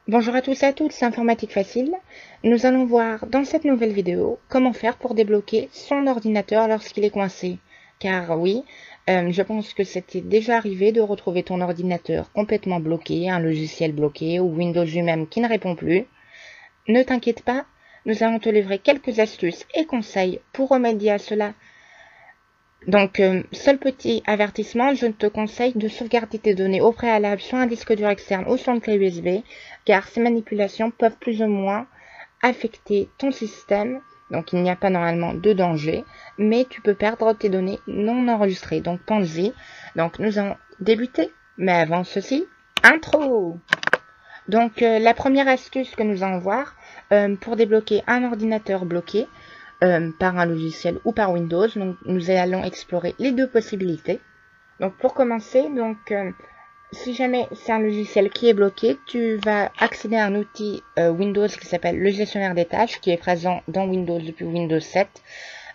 Bonjour à tous et à toutes, c'est Informatique Facile. Nous allons voir dans cette nouvelle vidéo comment faire pour débloquer son ordinateur lorsqu'il est coincé. Car oui, je pense que c'était déjà arrivé de retrouver ton ordinateur complètement bloqué, un logiciel bloqué ou Windows lui-même qui ne répond plus. Ne t'inquiète pas, nous allons te livrer quelques astuces et conseils pour remédier à cela. Donc, seul petit avertissement, je te conseille de sauvegarder tes données au préalable sur un disque dur externe ou sur une clé USB, car ces manipulations peuvent plus ou moins affecter ton système. Donc, il n'y a pas normalement de danger, mais tu peux perdre tes données non enregistrées. Donc, pense-y. Donc, nous allons débuter. Mais avant ceci, intro. Donc, la première astuce que nous allons voir pour débloquer un ordinateur bloqué, par un logiciel ou par Windows. Donc, nous allons explorer les deux possibilités. Donc, pour commencer, si jamais c'est un logiciel qui est bloqué, tu vas accéder à un outil Windows qui s'appelle le gestionnaire des tâches, qui est présent dans Windows depuis Windows 7.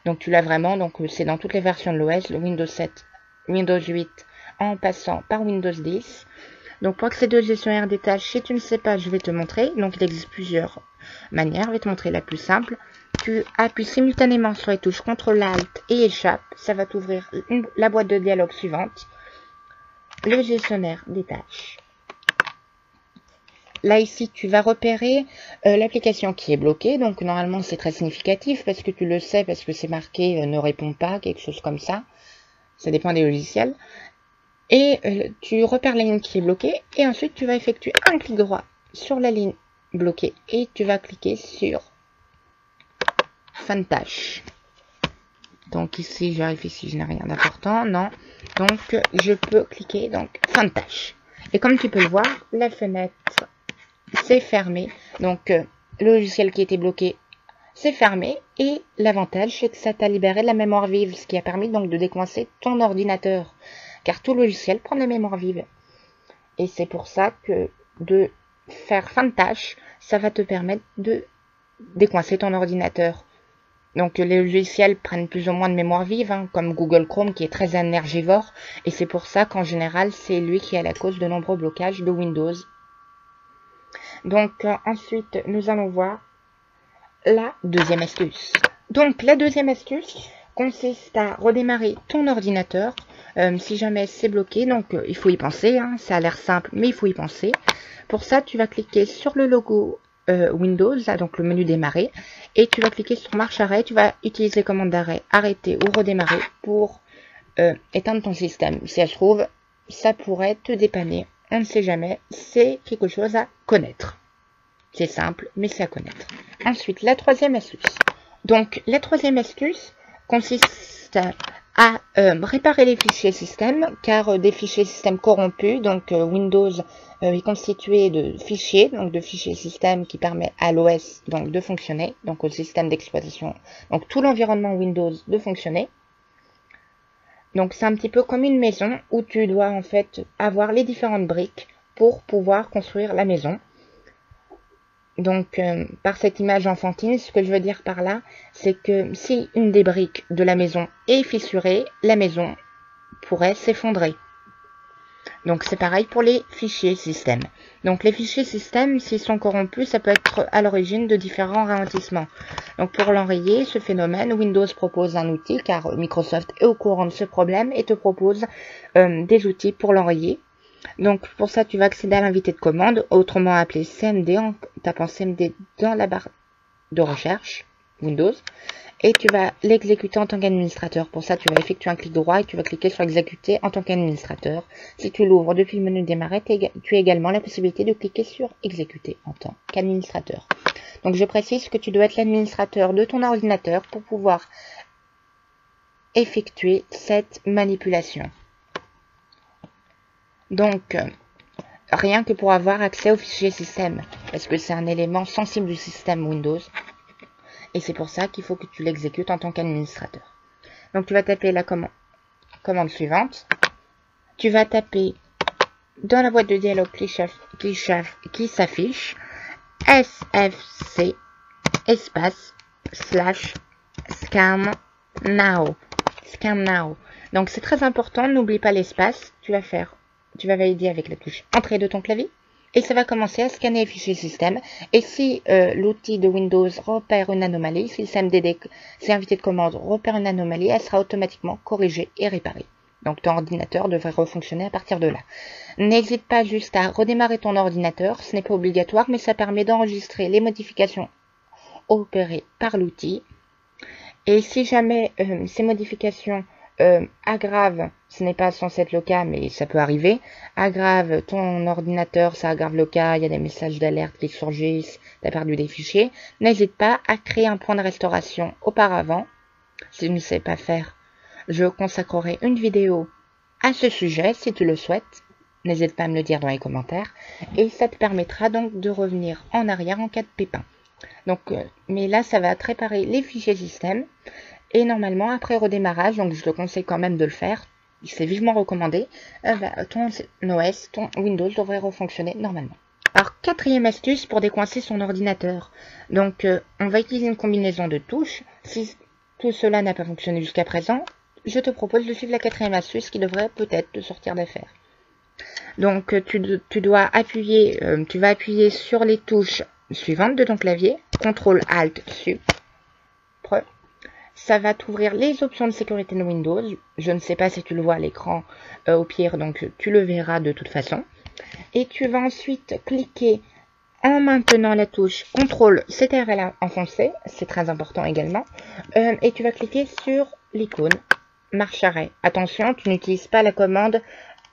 Donc, tu l'as vraiment. Donc, c'est dans toutes les versions de l'OS, le Windows 7, Windows 8, en passant par Windows 10. Donc, pour accéder au gestionnaire des tâches, si tu ne sais pas, je vais te montrer. Donc, il existe plusieurs manières. Je vais te montrer la plus simple. Tu appuies simultanément sur les touches CTRL ALT et échappe. Ça va t'ouvrir la boîte de dialogue suivante. Le gestionnaire des tâches. Là, ici, tu vas repérer l'application qui est bloquée. Donc, normalement, c'est très significatif parce que tu le sais, parce que c'est marqué ne répond pas, quelque chose comme ça. Ça dépend des logiciels. Et tu repères la ligne qui est bloquée. Et ensuite, tu vas effectuer un clic droit sur la ligne bloquée. Et tu vas cliquer sur fin de tâche. Donc ici, je vérifie si je n'ai rien d'important. Non. Donc, je peux cliquer donc fin de tâche. Et comme tu peux le voir, la fenêtre s'est fermée. Donc, le logiciel qui était bloqué s'est fermé. Et l'avantage, c'est que ça t'a libéré de la mémoire vive, ce qui a permis donc de décoincer ton ordinateur. Car tout logiciel prend de la mémoire vive. Et c'est pour ça que de faire fin de tâche, ça va te permettre de décoincer ton ordinateur. Donc les logiciels prennent plus ou moins de mémoire vive, comme Google Chrome qui est très énergivore. Et c'est pour ça qu'en général, c'est lui qui est la cause de nombreux blocages de Windows. Donc ensuite, nous allons voir la deuxième astuce. Donc la deuxième astuce consiste à redémarrer ton ordinateur si jamais c'est bloqué. Donc il faut y penser, ça a l'air simple, mais il faut y penser. Pour ça, tu vas cliquer sur le logo Windows, là, donc le menu démarrer, et tu vas cliquer sur marche arrêt. Tu vas utiliser commande d'arrêt, arrêter ou redémarrer pour éteindre ton système. Si ça se trouve, ça pourrait te dépanner. On ne sait jamais, c'est quelque chose à connaître. C'est simple, mais c'est à connaître. Ensuite, la troisième astuce. Donc, la troisième astuce consiste à réparer les fichiers système, car des fichiers système corrompus, donc Windows est constitué de fichiers, donc de fichiers système qui permet à l'OS donc de fonctionner, donc au système d'exploitation, donc tout l'environnement Windows de fonctionner. Donc c'est un petit peu comme une maison où tu dois en fait avoir les différentes briques pour pouvoir construire la maison. Donc, par cette image enfantine, ce que je veux dire par là, c'est que si une des briques de la maison est fissurée, la maison pourrait s'effondrer. Donc, c'est pareil pour les fichiers système. Donc, les fichiers système, s'ils sont corrompus, ça peut être à l'origine de différents ralentissements. Donc, pour l'enrayer, ce phénomène, Windows propose un outil, car Microsoft est au courant de ce problème et te propose des outils pour l'enrayer. Donc, pour ça, tu vas accéder à l'invité de commande, autrement appelé CMD, en tapant CMD dans la barre de recherche Windows, et tu vas l'exécuter en tant qu'administrateur. Pour ça, tu vas effectuer un clic droit et tu vas cliquer sur exécuter en tant qu'administrateur. Si tu l'ouvres depuis le menu démarrer, tu as également la possibilité de cliquer sur exécuter en tant qu'administrateur. Donc, je précise que tu dois être l'administrateur de ton ordinateur pour pouvoir effectuer cette manipulation. Donc, rien que pour avoir accès aux fichiers système, parce que c'est un élément sensible du système Windows, et c'est pour ça qu'il faut que tu l'exécutes en tant qu'administrateur. Donc, tu vas taper la commande suivante. Tu vas taper dans la boîte de dialogue qui s'affiche sfc espace /scan now. Donc, c'est très important, n'oublie pas l'espace. Tu vas valider avec la touche entrée de ton clavier. et ça va commencer à scanner les fichiers système. Et si l'outil de Windows repère une anomalie, si le CMDD, si invité de commande repère une anomalie, elle sera automatiquement corrigée et réparée. Donc ton ordinateur devrait refonctionner à partir de là. N'hésite pas juste à redémarrer ton ordinateur, ce n'est pas obligatoire, mais ça permet d'enregistrer les modifications opérées par l'outil. Et si jamais ces modifications aggravent, ce n'est pas censé être le cas, mais ça peut arriver, aggrave ton ordinateur, ça aggrave le cas, il y a des messages d'alerte qui surgissent, tu as perdu des fichiers, n'hésite pas à créer un point de restauration auparavant. Si tu ne sais pas faire, je consacrerai une vidéo à ce sujet si tu le souhaites. N'hésite pas à me le dire dans les commentaires. Et ça te permettra donc de revenir en arrière en cas de pépin. Donc, mais là, ça va te réparer les fichiers système. Et normalement, après redémarrage, donc je te conseille quand même de le faire, c'est vivement recommandé, ton OS, ton Windows devrait refonctionner normalement. Alors, quatrième astuce pour décoincer son ordinateur. Donc, on va utiliser une combinaison de touches. Si tout cela n'a pas fonctionné jusqu'à présent, je te propose de suivre la quatrième astuce qui devrait peut-être te sortir d'affaire. Donc, tu dois appuyer, tu vas appuyer sur les touches suivantes de ton clavier, CTRL ALT SUP. Ça va t'ouvrir les options de sécurité de Windows. Je ne sais pas si tu le vois à l'écran, au pire, donc tu le verras de toute façon. Et tu vas ensuite cliquer en maintenant la touche CTRL CTRL enfoncé, c'est très important également. Et tu vas cliquer sur l'icône marche arrêt. Attention, tu n'utilises pas la commande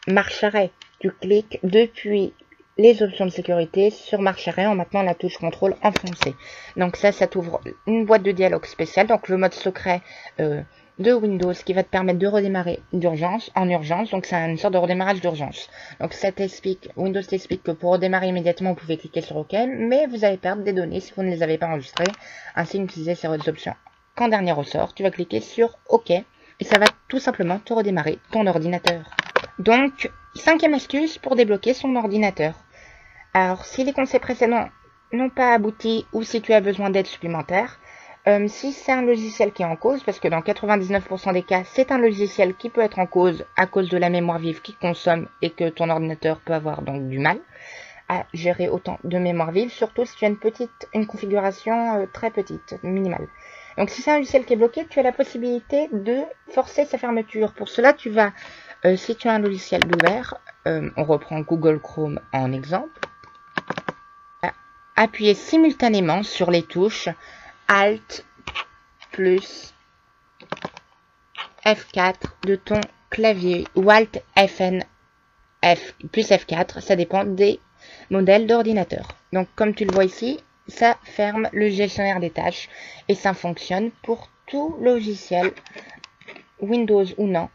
marche arrêt. Tu cliques depuis les options de sécurité sur marche arrêt en maintenant la touche contrôle enfoncée. Donc ça t'ouvre une boîte de dialogue spéciale, donc le mode secret de Windows qui va te permettre de redémarrer en urgence. Donc c'est une sorte de redémarrage d'urgence. Donc ça t'explique, Windows t'explique que pour redémarrer immédiatement, vous pouvez cliquer sur OK, mais vous allez perdre des données si vous ne les avez pas enregistrées. Ainsi, n'utilisez ces options qu'en dernier ressort. Tu vas cliquer sur OK et ça va tout simplement te redémarrer ton ordinateur. Donc, cinquième astuce pour débloquer son ordinateur. Alors, si les conseils précédents n'ont pas abouti ou si tu as besoin d'aide supplémentaire, si c'est un logiciel qui est en cause, parce que dans 99% des cas, c'est un logiciel qui peut être en cause à cause de la mémoire vive qui consomme et que ton ordinateur peut avoir donc du mal à gérer autant de mémoire vive, surtout si tu as une configuration très petite, minimale. Donc, si c'est un logiciel qui est bloqué, tu as la possibilité de forcer sa fermeture. Pour cela, tu vas, si tu as un logiciel ouvert, on reprend Google Chrome en exemple, appuyer simultanément sur les touches Alt plus F4 de ton clavier ou Alt FN plus F4, ça dépend des modèles d'ordinateur. Donc comme tu le vois ici, ça ferme le gestionnaire des tâches et ça fonctionne pour tout logiciel, Windows ou non.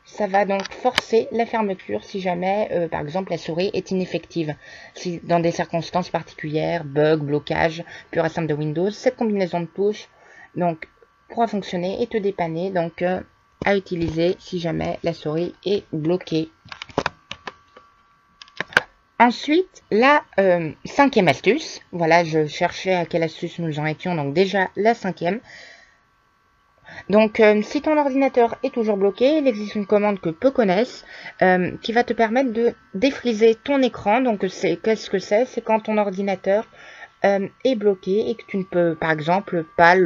Ça va donc forcer la fermeture si jamais, par exemple, la souris est ineffective. Si dans des circonstances particulières, bug, blocage, pur et simple de Windows, cette combinaison de touches donc pourra fonctionner et te dépanner donc à utiliser si jamais la souris est bloquée. Ensuite, la cinquième astuce. Voilà, je cherchais à quelle astuce nous en étions, donc déjà la cinquième. Donc, si ton ordinateur est toujours bloqué, il existe une commande que peu connaissent, qui va te permettre de défriser ton écran. Donc, qu'est-ce que c'est? C'est quand ton ordinateur est bloqué et que tu ne peux, par exemple, pas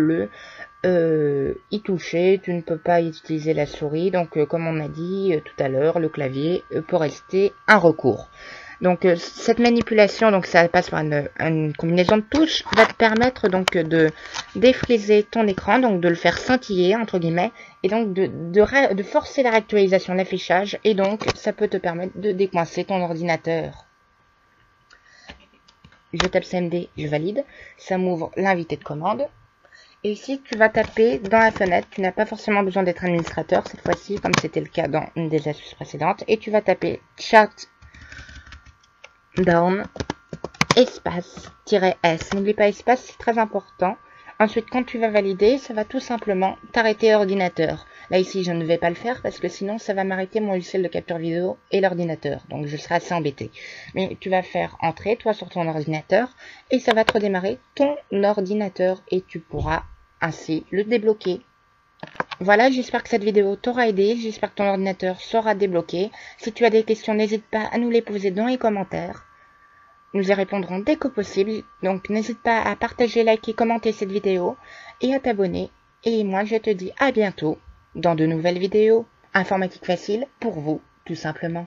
y toucher, tu ne peux pas utiliser la souris. Donc, comme on a dit tout à l'heure, le clavier peut rester un recours. Donc cette manipulation, donc ça passe par une combinaison de touches, va te permettre donc de défriser ton écran, donc de le faire scintiller entre guillemets, et donc de forcer la réactualisation de l'affichage, et donc ça peut te permettre de décoincer ton ordinateur. Je tape CMD, je valide, ça m'ouvre l'invité de commande. Et ici, tu vas taper dans la fenêtre, tu n'as pas forcément besoin d'être administrateur cette fois-ci, comme c'était le cas dans une des astuces précédentes, et tu vas taper chat down espace-s. N'oublie pas espace, c'est très important. Ensuite, quand tu vas valider, ça va tout simplement t'arrêter l'ordinateur. Là, ici, je ne vais pas le faire parce que sinon, ça va m'arrêter mon logiciel de capture vidéo et l'ordinateur. Donc, je serai assez embêté. Mais tu vas faire entrer, toi, sur ton ordinateur et ça va te redémarrer ton ordinateur et tu pourras ainsi le débloquer. Voilà, j'espère que cette vidéo t'aura aidé, j'espère que ton ordinateur sera débloqué. Si tu as des questions, n'hésite pas à nous les poser dans les commentaires. nous y répondrons dès que possible. Donc n'hésite pas à partager, liker, commenter cette vidéo et à t'abonner. Et moi je te dis à bientôt dans de nouvelles vidéos informatiques faciles pour vous, tout simplement.